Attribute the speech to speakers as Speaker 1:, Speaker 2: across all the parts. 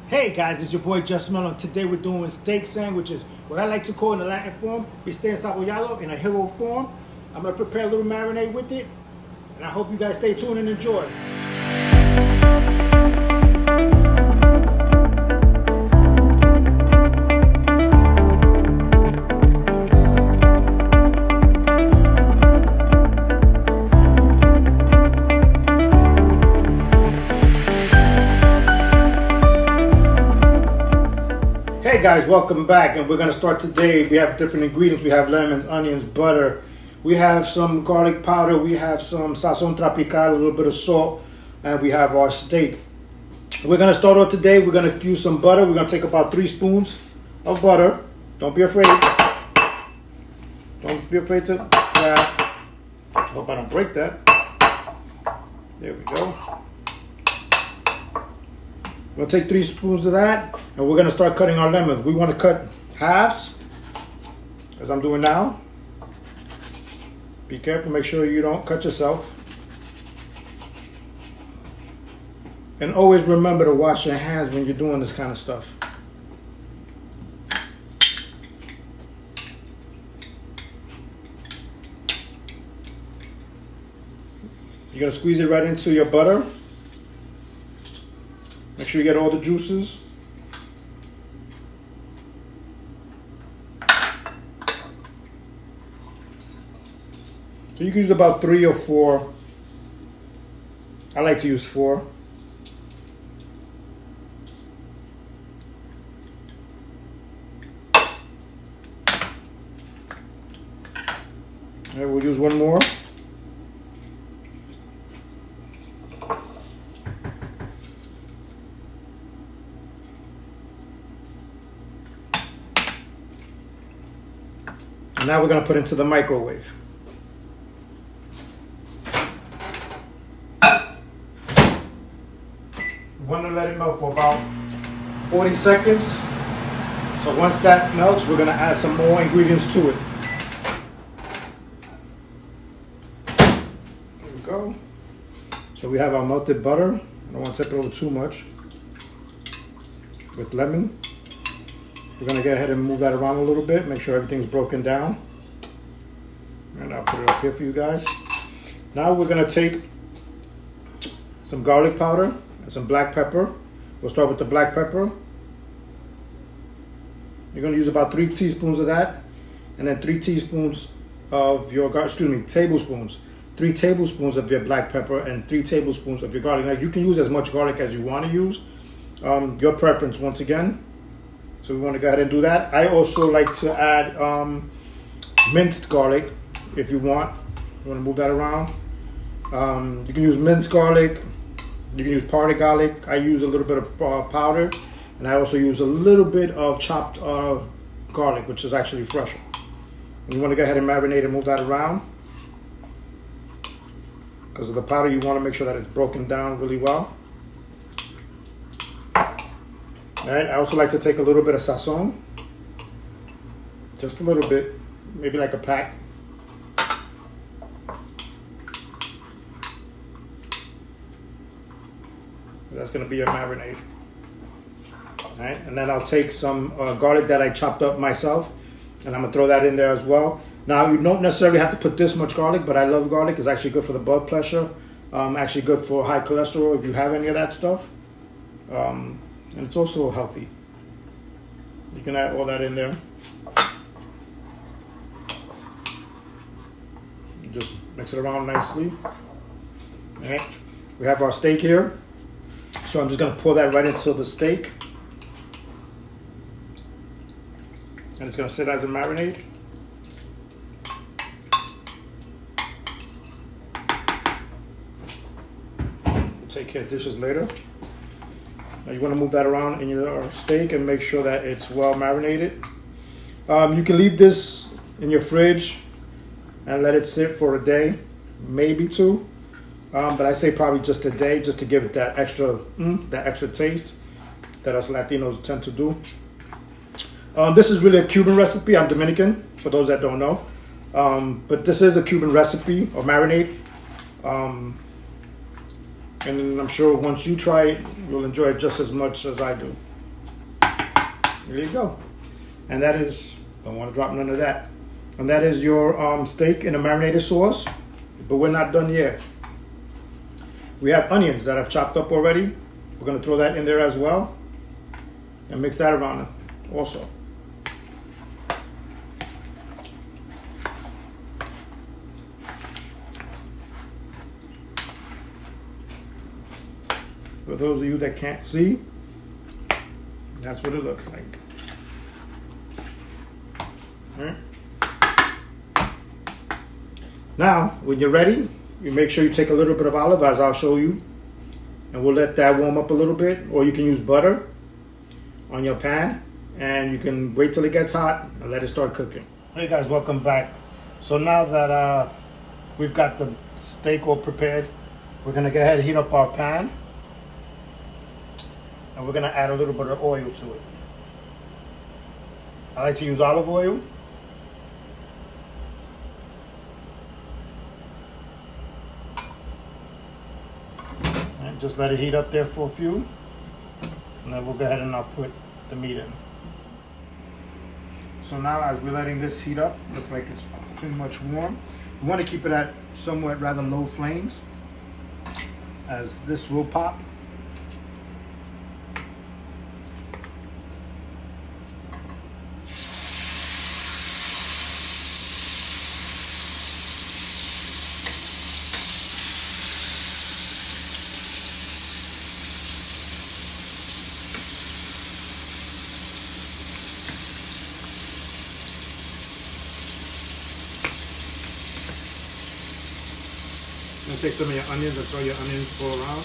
Speaker 1: Hey guys, it's your boy Jus Melo, and today we're doing steak sandwiches. What I like to call in the Latin form, bistec encebollado, in a hero form. I'm gonna prepare a little marinade with it, and I hope you guys stay tuned and enjoy. Hey guys, welcome back, and we're gonna start today. We have different ingredients. We have lemons, onions, butter. We have some garlic powder. We have some sazon tropical, a little bit of salt, and we have our steak. We're gonna start off today. We're gonna use some butter. We're gonna take about 3 spoons of butter. Don't be afraid. Don't be afraid to grab. Hope I don't break that. There we go. We'll take 3 spoons of that, and we're gonna start cutting our lemons. We wanna cut halves, as I'm doing now. Be careful, make sure you don't cut yourself. And always remember to wash your hands when you're doing this kind of stuff. You're gonna squeeze it right into your butter. Make sure you get all the juices. So you can use about 3 or 4. I like to use 4. Alright, we'll use 1 more. Now we're going to put it into the microwave. We want to let it melt for about 40 seconds. So once that melts, we're going to add some more ingredients to it. There we go. So we have our melted butter. I don't want to tip it over too much. With lemon. We're going to go ahead and move that around a little bit, make sure everything's broken down. And I'll put it up here for you guys. Now we're going to take some garlic powder and some black pepper. We'll start with the black pepper. You're going to use about 3 teaspoons of that, and then 3 teaspoons of your, tablespoons. 3 tablespoons of your black pepper and 3 tablespoons of your garlic. Now you can use as much garlic as you want to use. Your preference once again. So we want to go ahead and do that. I also like to add minced garlic if you want. You want to move that around. You can use minced garlic. You can use powdered garlic. I use a little bit of powder. And I also use a little bit of chopped garlic, which is actually fresher. And you want to go ahead and marinate and move that around. Because of the powder, you want to make sure that it's broken down really well. Alright, I also like to take a little bit of sazon. Just a little bit, maybe like a pack. That's going to be your marinade. Alright, and then I'll take some garlic that I chopped up myself, and I'm going to throw that in there as well. Now, you don't necessarily have to put this much garlic, but I love garlic. It's actually good for the blood pressure. Actually good for high cholesterol if you have any of that stuff. And it's also healthy. You can add all that in there. Just mix it around nicely. Alright. We have our steak here. So I'm just going to pour that right into the steak. And it's going to sit as a marinade. We'll take care of dishes later. Now you want to move that around in your steak and make sure that it's well marinated. You can leave this in your fridge and let it sit for a day, maybe 2. But I say probably just a day, just to give it that extra taste that us Latinos tend to do. This is really a Cuban recipe. I'm Dominican, for those that don't know. But this is a Cuban recipe or marinade. And I'm sure once you try it, you'll enjoy it just as much as I do. There you go. And that is, don't want to drop none of that. And that is your steak in a marinated sauce. But we're not done yet. We have onions that I've chopped up already. We're going to throw that in there as well. And mix that around also. For those of you that can't see, that's what it looks like. All right. Now, when you're ready, you make sure you take a little bit of olive, as I'll show you, and we'll let that warm up a little bit, or you can use butter on your pan, and you can wait till it gets hot and let it start cooking. Hey guys, welcome back. So now that we've got the steak all prepared, we're gonna go ahead and heat up our pan, and we're gonna add a little bit of oil to it. I like to use olive oil. And just let it heat up there for a few, and then we'll go ahead and I'll put the meat in. So now as we're letting this heat up, looks like it's pretty much warm. We want to keep it at somewhat rather low flames, as this will pop. I'm gonna take some of your onions and throw your onions all around.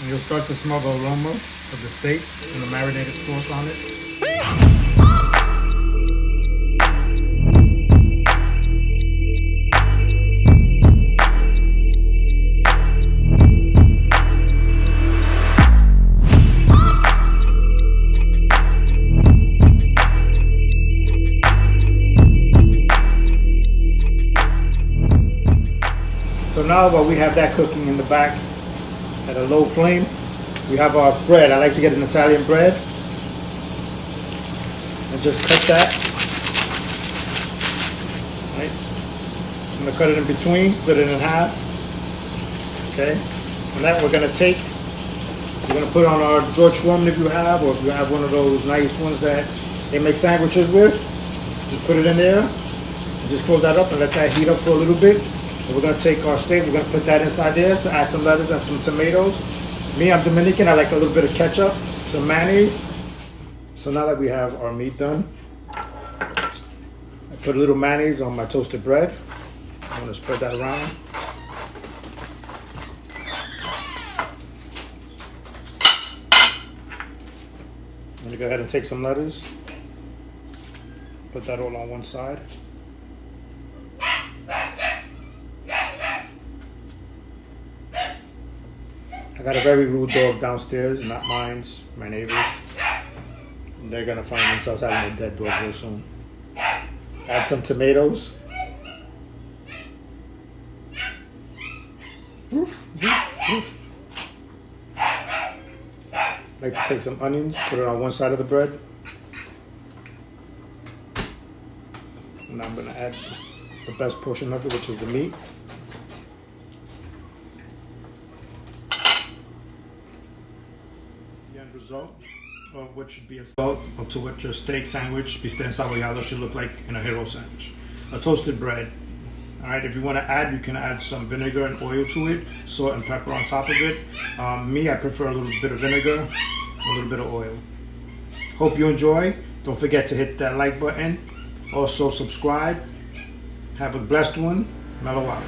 Speaker 1: And you'll start to smell the aroma of the steak and the marinated sauce on it. So now while we have that cooking in the back at a low flame, we have our bread. I like to get an Italian bread and just cut that. Right? I'm gonna cut it in between, split it in half. Okay, and that we're gonna put on our George Foreman if you have, or if you have one of those nice ones that they make sandwiches with. Just put it in there and just close that up and let that heat up for a little bit. And we're gonna take our steak, we're gonna put that inside there, so add some lettuce and some tomatoes. Me, I'm Dominican, I like a little bit of ketchup, some mayonnaise. So now that we have our meat done, I put a little mayonnaise on my toasted bread. I'm gonna spread that around. I'm gonna go ahead and take some lettuce, put that all on one side. I got a very rude dog downstairs, not mine, my neighbor's. And they're gonna find themselves having a dead dog real soon. Add some tomatoes. Oof, oof, oof. Like to take some onions, put it on one side of the bread. And I'm gonna add the best portion of it, which is the meat. Result of what should be a result to what your steak sandwich, bistec encebollado, should look like in a hero sandwich. A toasted bread. All right, if you want to add, you can add some vinegar and oil to it, salt and pepper on top of it. Me, I prefer a little bit of vinegar, a little bit of oil. Hope you enjoy. Don't forget to hit that like button. Also subscribe. Have a blessed one. Melo out.